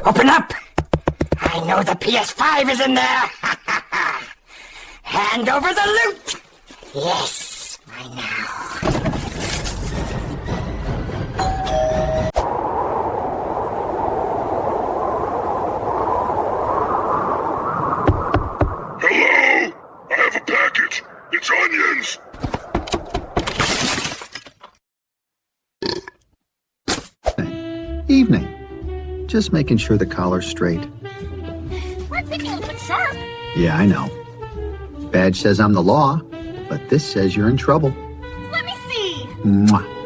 Open up! I know the PS5 is in there! Hand over the loot! Yes, I know. Hello? I have a package. It's onions. Evening. Just making sure the collar's straight. We're thinking a little bit sharp. Yeah, I know. Badge says I'm the law, but this says you're in trouble. Let me see. Mwah.